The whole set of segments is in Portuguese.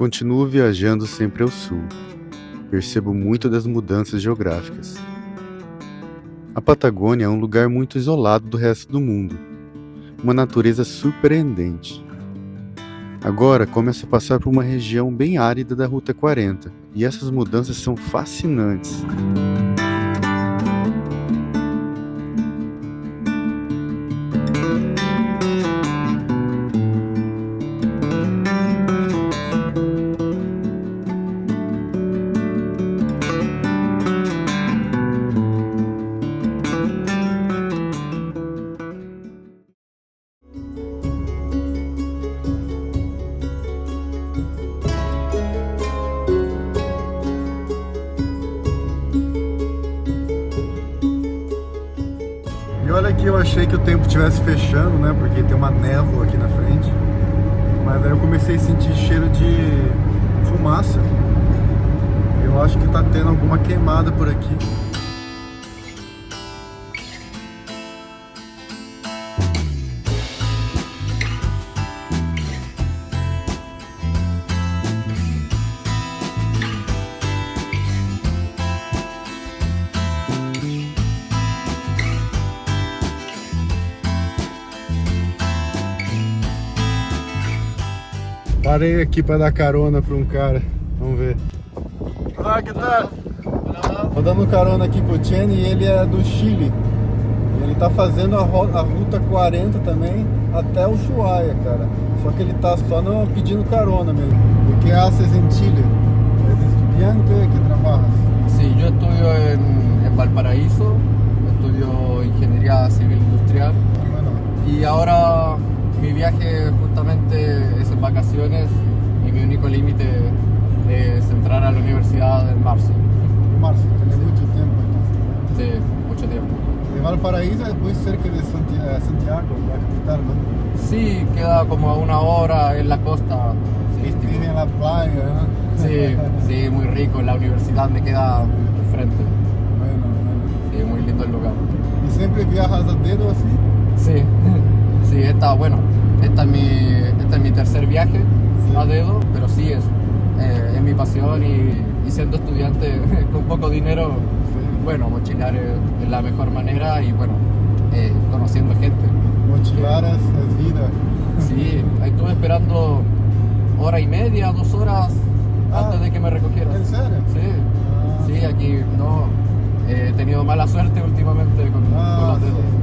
Continuo viajando sempre ao sul. Percebo muito das mudanças geográficas. A Patagônia é um lugar muito isolado do resto do mundo. Uma natureza surpreendente. Agora começo a passar por uma região bem árida da Ruta 40, e essas mudanças são fascinantes. E olha que eu achei que o tempo estivesse fechando, né? Porque tem uma névoa aqui na frente. Mas aí eu comecei a sentir cheiro de fumaça. Eu acho que tá tendo alguma queimada por aqui. Parei aqui para dar carona para um cara. Vamos ver. Olá, que tal? Tô dando carona aqui pro Chen e ele é do Chile. Ele tá fazendo a Ruta 40 também até Ushuaia, cara. Só que ele tá só pedindo carona mesmo. ¿Y qué haces en Chile? ¿Es estudiante? ¿Qué trabajas? Sí, yo estudio en Valparaíso, estudio Ingeniería Civil Industrial Bueno, y ahora mi viaje justamente es en vacaciones y mi único límite es entrar a la universidad en marzo. en marzo, tenés mucho tiempo entonces. Sí, mucho tiempo. De Valparaíso es muy cerca de Santiago, la capital, ¿no? Sí, queda como a 1 hora en la costa. Vive en la playa, ¿no? Sí, sí, muy rico. La universidad me queda enfrente. Bueno, bueno. Sí, muy lindo el lugar. ¿Y siempre viajas a dedo así? Sí, sí, esta es mi tercer viaje Sí. a dedo, pero sí es mi pasión y siendo estudiante con poco dinero, Sí. bueno, mochilar es la mejor manera y bueno, conociendo gente. Mochilares es vida. Sí, estuve esperando 1 hora y media, 2 horas antes de que me recogieran. ¿En serio? Sí, Ah, sí, aquí no, he tenido mala suerte últimamente con los dedos. sí.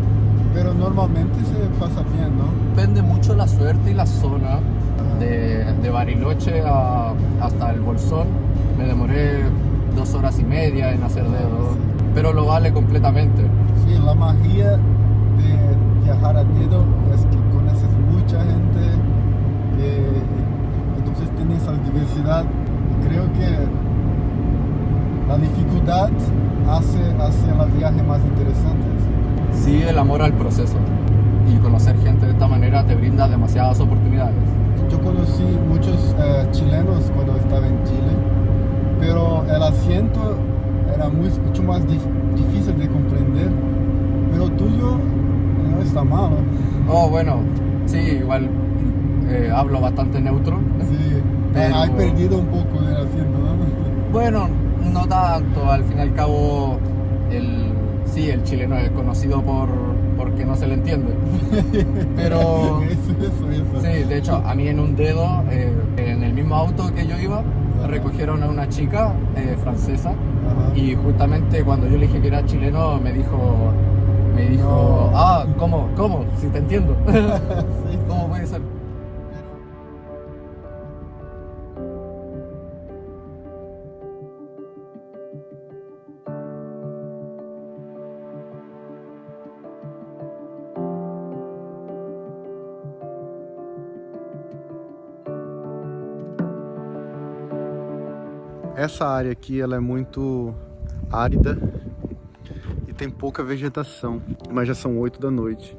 Pero normalmente se pasa bien, ¿no? Depende mucho la suerte y la zona. De Bariloche hasta el Bolsón me demoré 2 horas y media en hacer dedo, pero lo vale completamente. Sí, la magia de viajar a dedo es que conoces mucha gente, entonces tienes la diversidad. Y creo que la dificultad hace el viaje más interesante. Sí, el amor al proceso y conocer gente de esta manera te brinda demasiadas oportunidades. Yo conocí muchos chilenos cuando estaba en Chile, pero el acento era mucho más difícil de comprender, pero tuyo no está mal, ¿no? Oh, bueno, sí, igual hablo bastante neutro. Sí, Pero- hay perdido un poco el acento, ¿no? Bueno, no tanto, al fin y al cabo el chileno es conocido porque no se le entiende. Pero Eso. sí, de hecho, a mí en un dedo, en el mismo auto que yo iba, recogieron a una chica francesa Ajá. y justamente cuando yo le dije que era chileno me dijo, No. ah, ¿cómo? Si te entiendo. Sí. ¿Cómo puede ser? Essa área aqui ela é muito árida e tem pouca vegetação, mas já são 8 da noite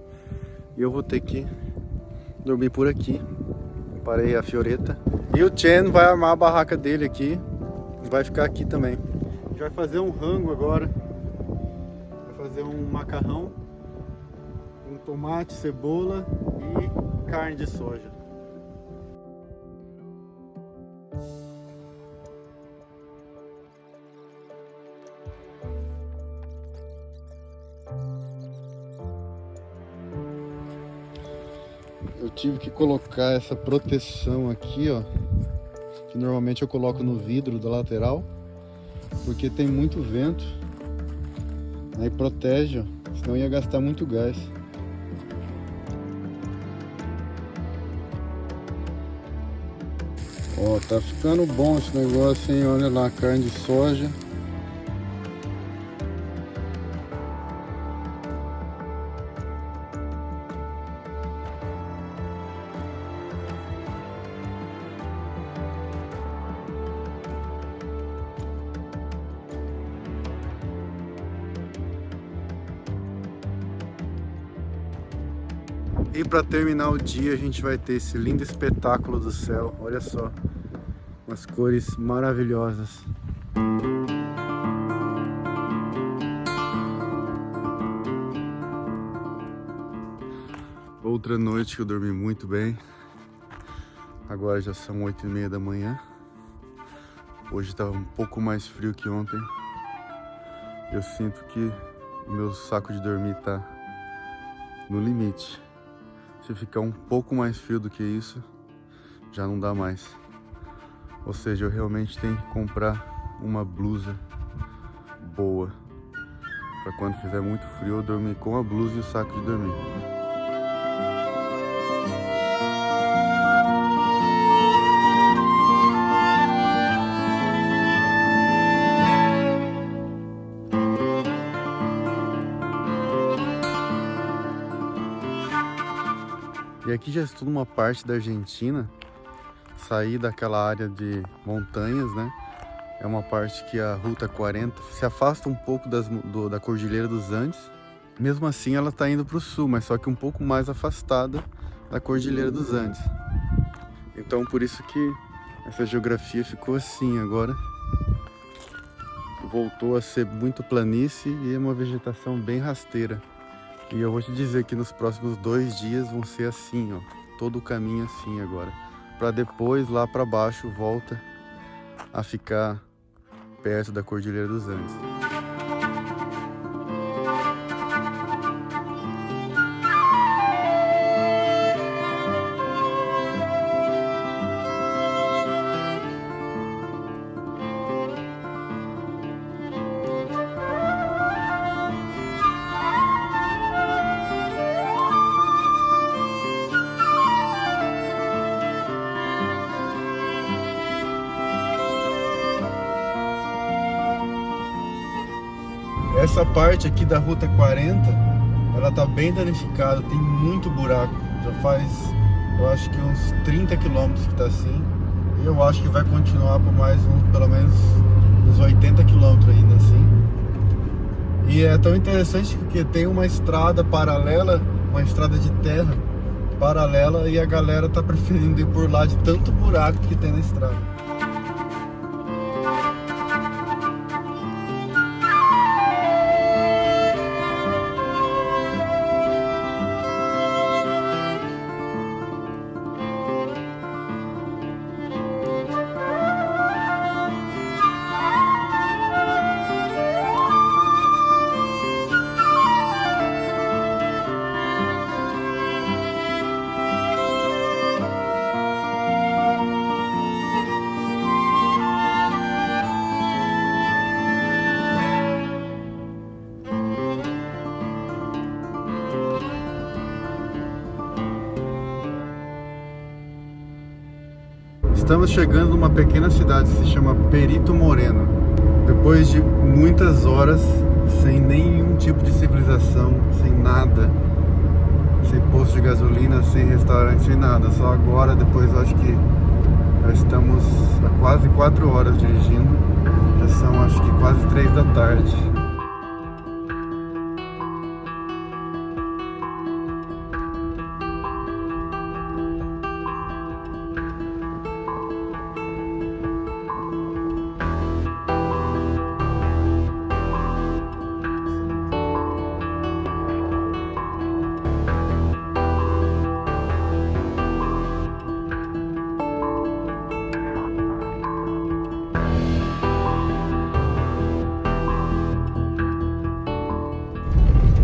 e eu vou ter que dormir por aqui. Parei a Fioretta e o Chen vai armar a barraca dele aqui e vai ficar aqui também. A gente vai fazer um rango agora, vai fazer um macarrão com tomate, cebola e carne de soja. tive que colocar essa proteção aqui, ó, que normalmente eu coloco no vidro da lateral, porque tem muito vento, aí protege, ó, senão ia gastar muito gás. Ó, tá ficando bom esse negócio, hein? Olha lá, carne de soja. E para terminar o dia a gente vai ter esse lindo espetáculo do céu. Olha só, umas cores maravilhosas. Outra noite que eu dormi muito bem. Agora já são 8h30 da manhã. Hoje estava um pouco mais frio que ontem. Eu sinto que o meu saco de dormir está no limite. Se ficar um pouco mais frio do que isso, já não dá mais. Ou seja, eu realmente tenho que comprar uma blusa boa para quando fizer muito frio eu dormir com a blusa e o saco de dormir. E aqui já estou numa parte da Argentina, saí daquela área de montanhas, né? É uma parte que a Ruta 40 se afasta um pouco da Cordilheira dos Andes. Mesmo assim ela está indo para o sul, mas só que um pouco mais afastada da Cordilheira dos Andes. Então por isso que essa geografia ficou assim agora. Voltou a ser muito planície e uma vegetação bem rasteira. E eu vou te dizer que nos próximos 2 dias vão ser assim, ó, todo o caminho assim agora. Para depois, lá para baixo, volta a ficar perto da Cordilheira dos Andes. Essa parte aqui da Ruta 40, ela tá bem danificada, tem muito buraco. Já faz, eu acho que uns 30 quilômetros que tá assim. E eu acho que vai continuar por mais pelo menos uns 80 quilômetros ainda assim. E é tão interessante porque tem uma estrada paralela, uma estrada de terra paralela, e a galera tá preferindo ir por lá de tanto buraco que tem na estrada. Estamos chegando numa pequena cidade que se chama Perito Moreno. Depois de muitas horas sem nenhum tipo de civilização, sem nada, sem posto de gasolina, sem restaurante, sem nada. Só agora, depois eu acho que já estamos há quase 4 horas dirigindo. Já são acho que quase 3 da tarde.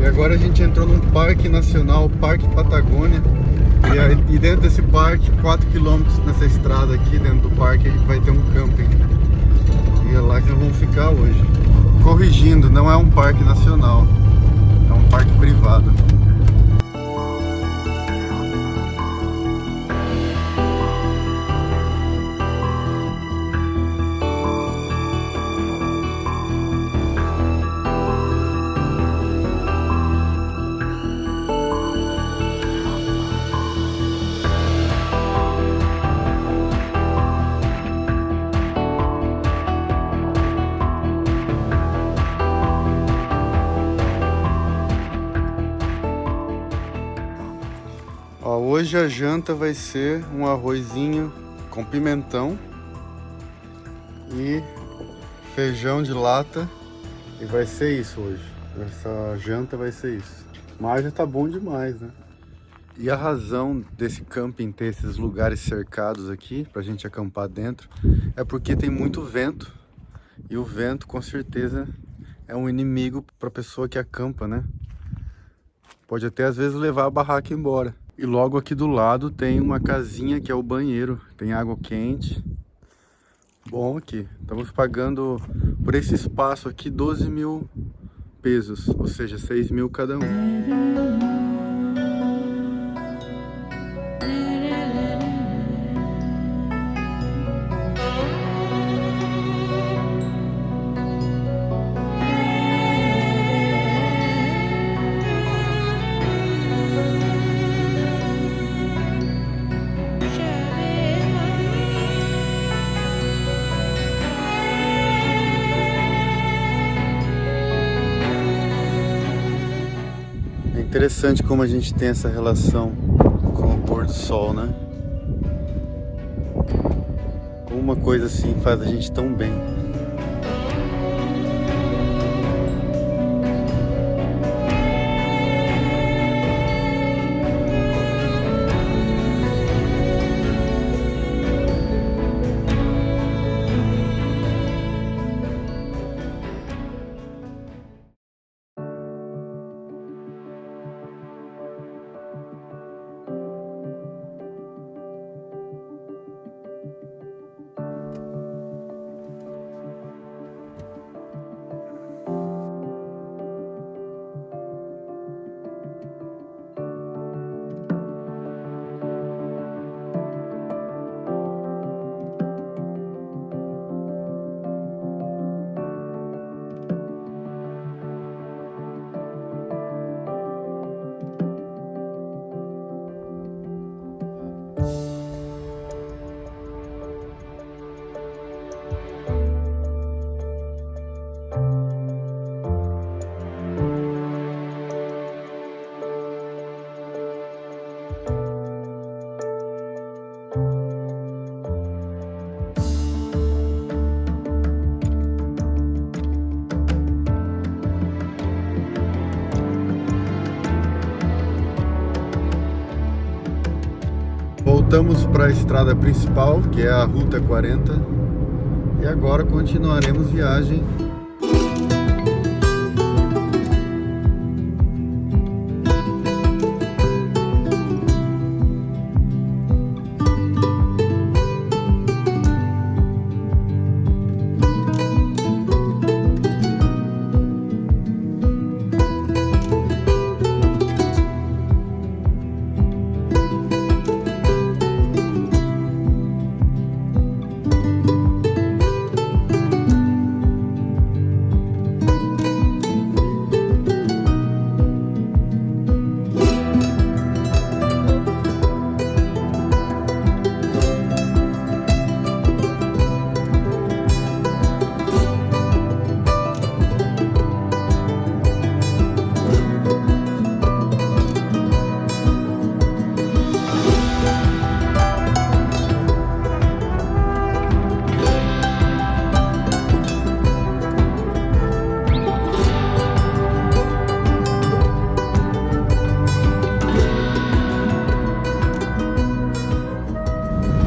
E agora a gente entrou num parque nacional, Parque Patagônia. E dentro desse parque, 4 km nessa estrada aqui, dentro do parque, a gente vai ter um camping. E é lá que nós vamos ficar hoje. Corrigindo, não é um parque nacional, é um parque privado. Ó, hoje a janta vai ser um arrozinho com pimentão e feijão de lata. E vai ser isso hoje. Essa janta vai ser isso. Mas já tá bom demais, né? E a razão desse camping ter esses lugares cercados aqui, pra gente acampar dentro, é porque tem muito vento. E o vento, com certeza, é um inimigo pra pessoa que acampa, né? Pode até às vezes levar a barraca embora. E logo aqui do lado tem uma casinha que é o banheiro. Tem água quente. Bom aqui. Estamos pagando por esse espaço aqui 12 mil pesos. Ou seja, 6 mil cada um. Interessante como a gente tem essa relação com o pôr do sol, né? Como uma coisa assim faz a gente tão bem. Voltamos para a estrada principal, que é a Ruta 40, e agora continuaremos viagem.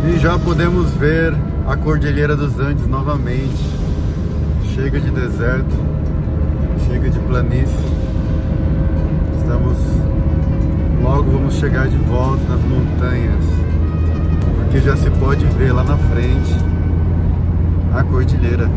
E já podemos ver a Cordilheira dos Andes novamente. Chega de deserto, chega de planície. Estamos logo vamos chegar de volta nas montanhas, porque já se pode ver lá na frente a cordilheira.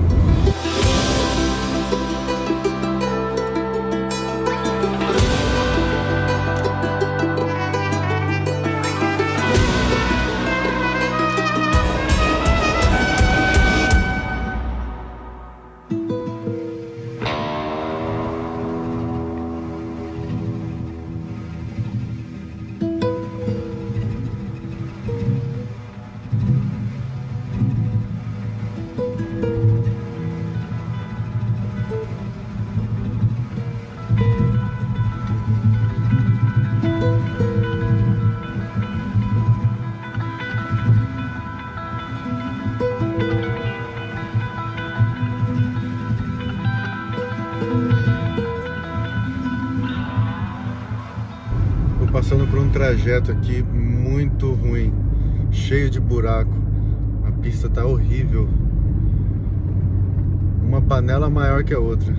Passando por um trajeto aqui muito ruim, cheio de buraco. A pista tá horrível, uma panela maior que a outra,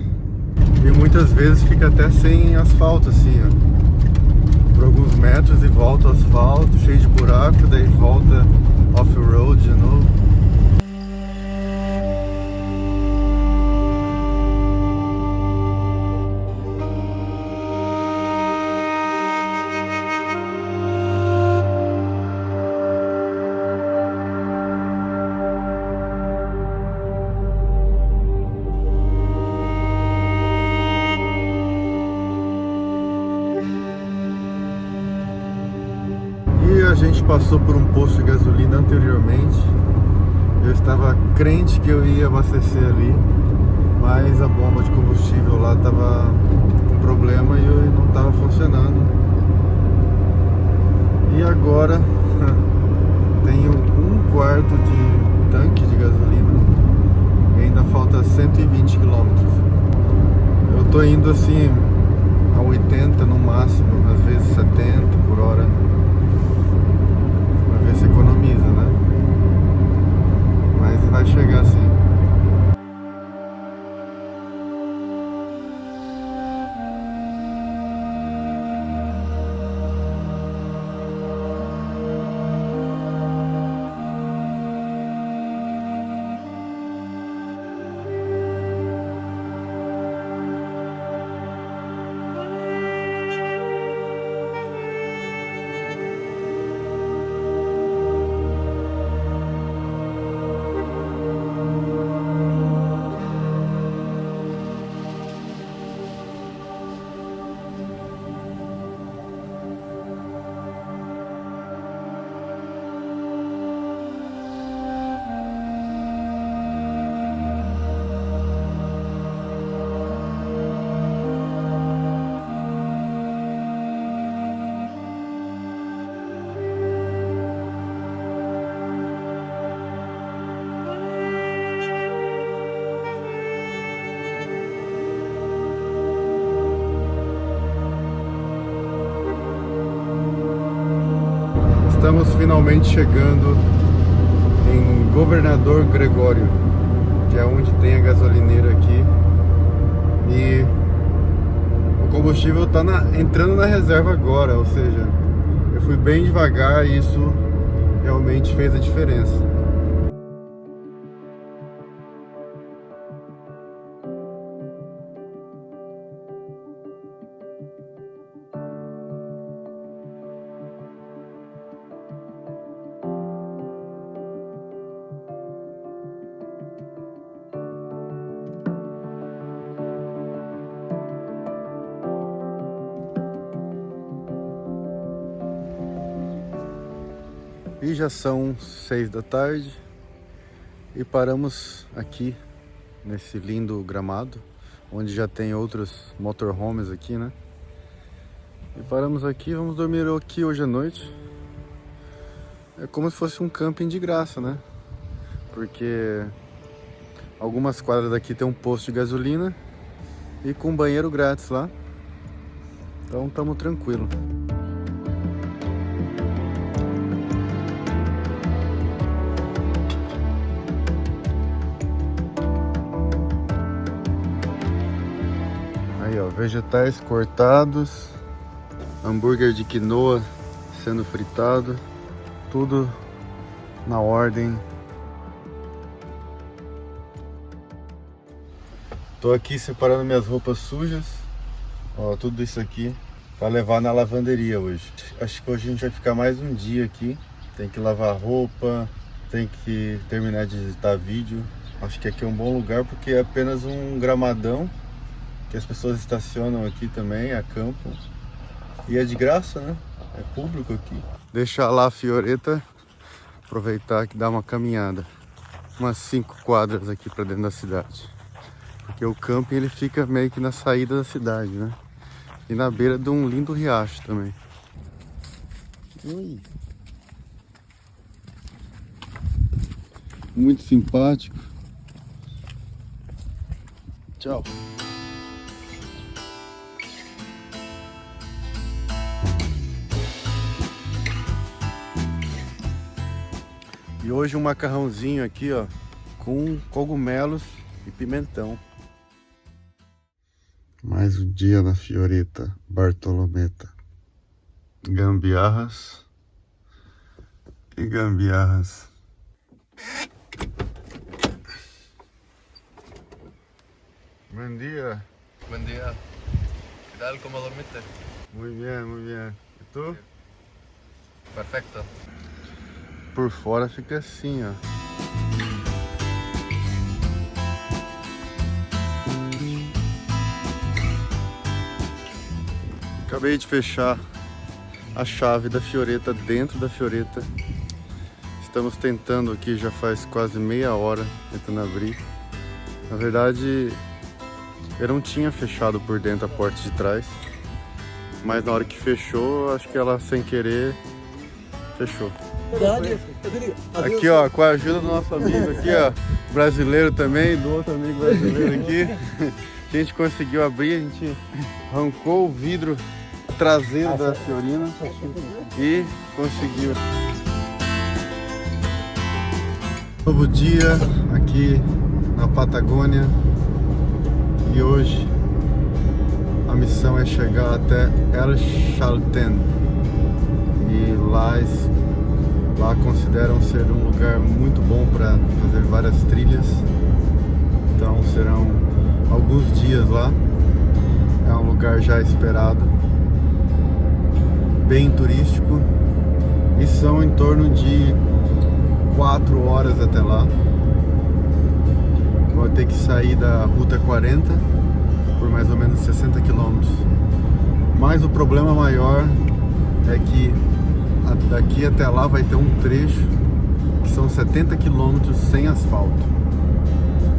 e muitas vezes fica até sem asfalto assim, ó, por alguns metros e volta ao asfalto, cheio de buraco, daí volta off-road de novo. A gente passou por um posto de gasolina anteriormente. Eu estava crente que eu ia abastecer ali, mas a bomba de combustível lá estava com problema e não estava funcionando. E agora tenho 1/4 de tanque de gasolina e ainda falta 120 km. Eu tô indo assim a 80 no máximo, às vezes 70 por hora. Ver se economiza, né? Mas vai chegar assim. Estamos finalmente chegando em Governador Gregório, que é onde tem a gasolineira aqui. E o combustível está entrando na reserva agora, ou seja, eu fui bem devagar e isso realmente fez a diferença. E já são 6 da tarde e paramos aqui nesse lindo gramado, onde já tem outros motorhomes aqui, né? E paramos aqui, vamos dormir aqui hoje à noite. É como se fosse um camping de graça, né? Porque algumas quadras daqui tem um posto de gasolina e com banheiro grátis lá. Então estamos tranquilos. Aí, ó, vegetais cortados, hambúrguer de quinoa sendo fritado, tudo na ordem. Tô aqui separando minhas roupas sujas, ó, tudo isso aqui para levar na lavanderia hoje. Acho que hoje a gente vai ficar mais um dia aqui, tem que lavar roupa, tem que terminar de editar vídeo. Acho que aqui é um bom lugar porque é apenas um gramadão que as pessoas estacionam aqui também, acampam. E é de graça, né? É público aqui. Deixar lá a Fioretta, aproveitar que dá uma caminhada. Umas 5 quadras aqui para dentro da cidade. Porque o camping ele fica meio que na saída da cidade, né? E na beira de um lindo riacho também. Ui. Muito simpático. Tchau. E hoje um macarrãozinho aqui, ó, com cogumelos e pimentão. Mais um dia na Fioretta Bartolometa. Gambiarras e gambiarras. Buen día. Buen día. ¿Qué tal? ¿Cómo dormiste? Muy bien, muy bien. E tu? Perfecto. Por fora fica assim, ó. Acabei de fechar a chave da Fioretta dentro da Fioretta. Estamos tentando aqui já faz quase meia hora, tentando abrir. Na verdade, eu não tinha fechado por dentro a porta de trás, mas na hora que fechou, acho que ela sem querer fechou. Aqui, ó, com a ajuda do nosso amigo aqui, ó, brasileiro também, do outro amigo brasileiro aqui, a gente conseguiu abrir, a gente arrancou o vidro traseiro da Fiorina e conseguiu. Novo dia aqui na Patagônia e hoje a missão é chegar até El Chaltén e lá consideram ser um lugar muito bom para fazer várias trilhas, então serão alguns dias lá. É um lugar já esperado, bem turístico, e são em torno de 4 horas até lá. Vou ter que sair da Ruta 40 por mais ou menos 60 quilômetros. Mas o problema maior é que daqui até lá vai ter um trecho que são 70 quilômetros sem asfalto.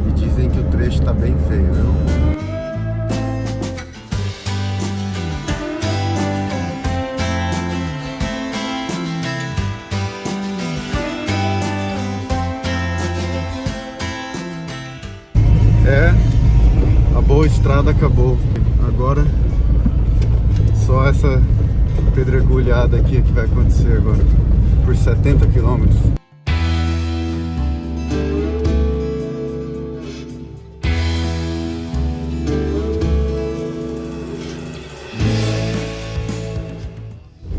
E dizem que o trecho está bem feio, viu? A boa estrada acabou. Agora só essa pedregulhada aqui que vai acontecer agora por 70 quilômetros.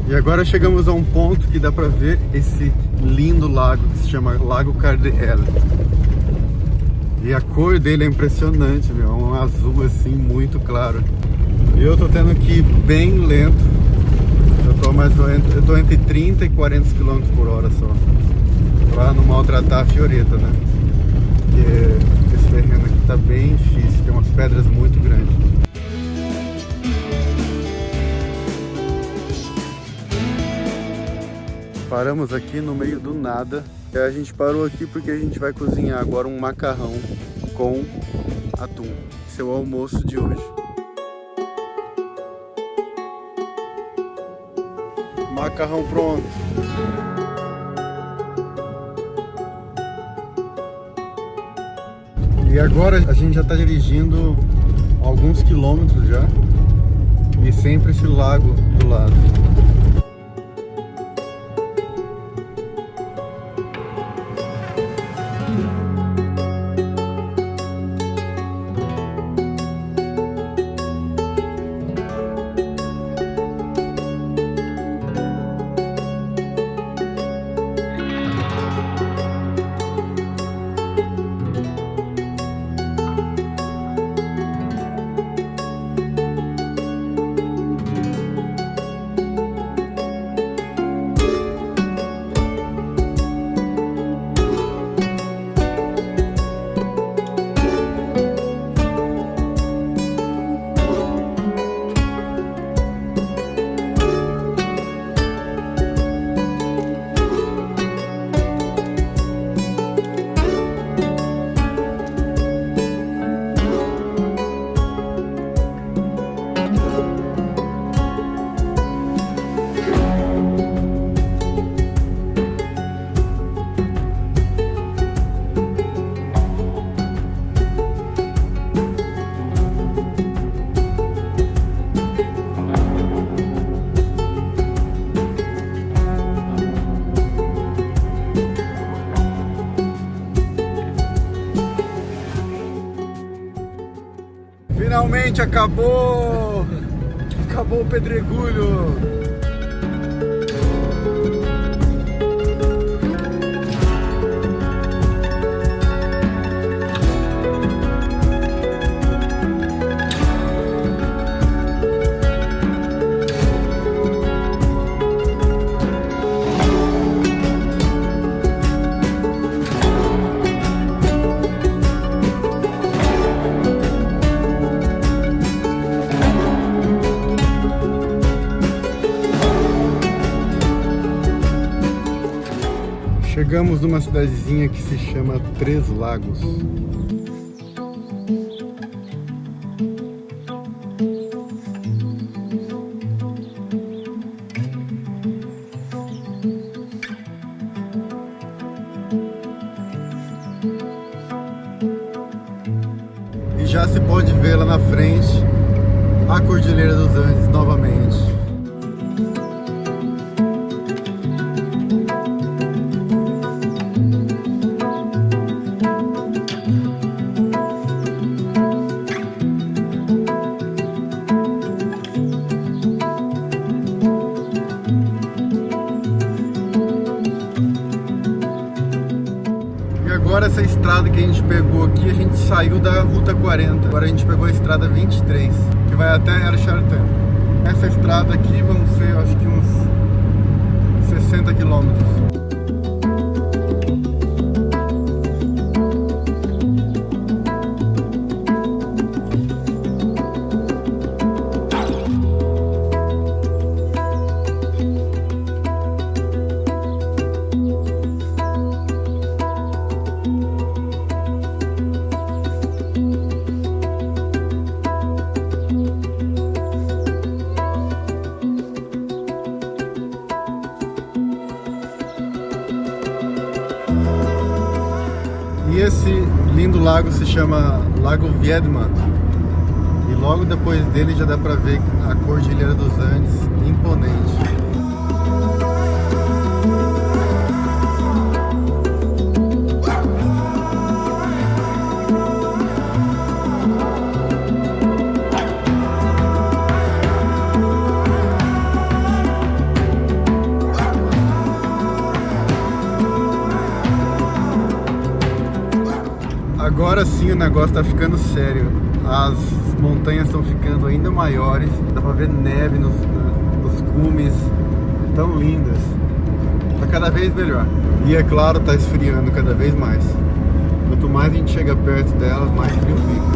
E agora chegamos a um ponto que dá pra ver esse lindo lago que se chama Lago Cardiel. E a cor dele é impressionante, meu, é um azul assim muito claro. E eu tô tendo que ir bem lento. Eu tô entre 30 e 40 km por hora só, pra não maltratar a Fioretta, né? Porque esse terreno aqui tá bem difícil, tem umas pedras muito grandes. Paramos aqui no meio do nada. A gente parou aqui porque a gente vai cozinhar agora um macarrão com atum. Esse é o almoço de hoje. Macarrão pronto. E agora a gente já está dirigindo alguns quilômetros já. E sempre esse lago do lado. Finalmente acabou! Acabou o pedregulho! Chegamos numa cidadezinha que se chama Três Lagos. E já se pode ver lá na frente a Cordilheira dos Andes novamente. Agora essa estrada que a gente pegou aqui, a gente saiu da Ruta 40. Agora a gente pegou a estrada 23, que vai até El Chartén. Essa estrada aqui vão ser, eu acho que uns 60 quilômetros. E esse lindo lago se chama Lago Viedma. E logo depois dele já dá pra ver a Cordilheira dos Andes, imponente. Agora sim o negócio tá ficando sério. As montanhas estão ficando ainda maiores. Dá pra ver neve nos cumes. Tão lindas. Tá cada vez melhor. E é claro, tá esfriando cada vez mais. Quanto mais a gente chega perto delas, mais frio fica.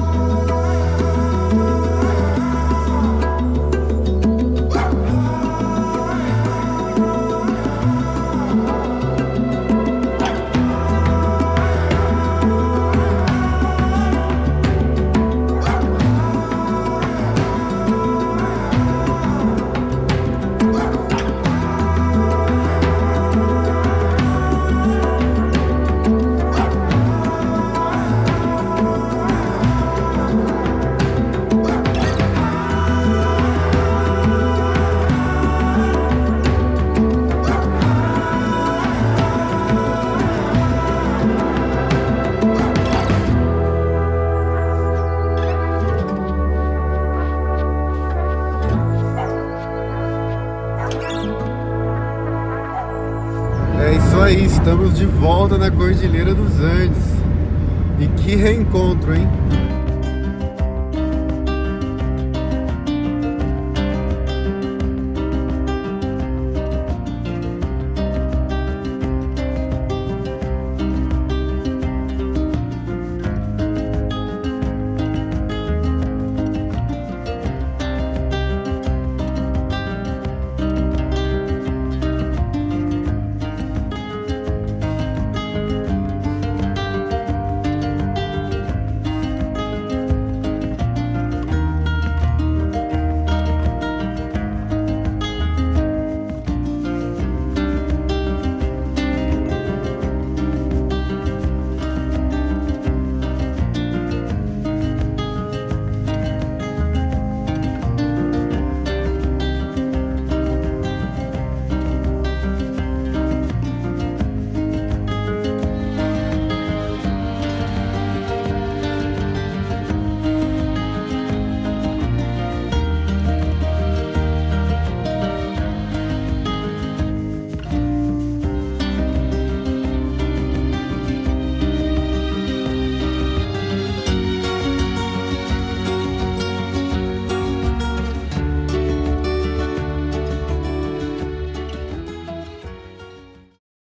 É isso aí, estamos de volta na Cordilheira dos Andes. E que reencontro, hein?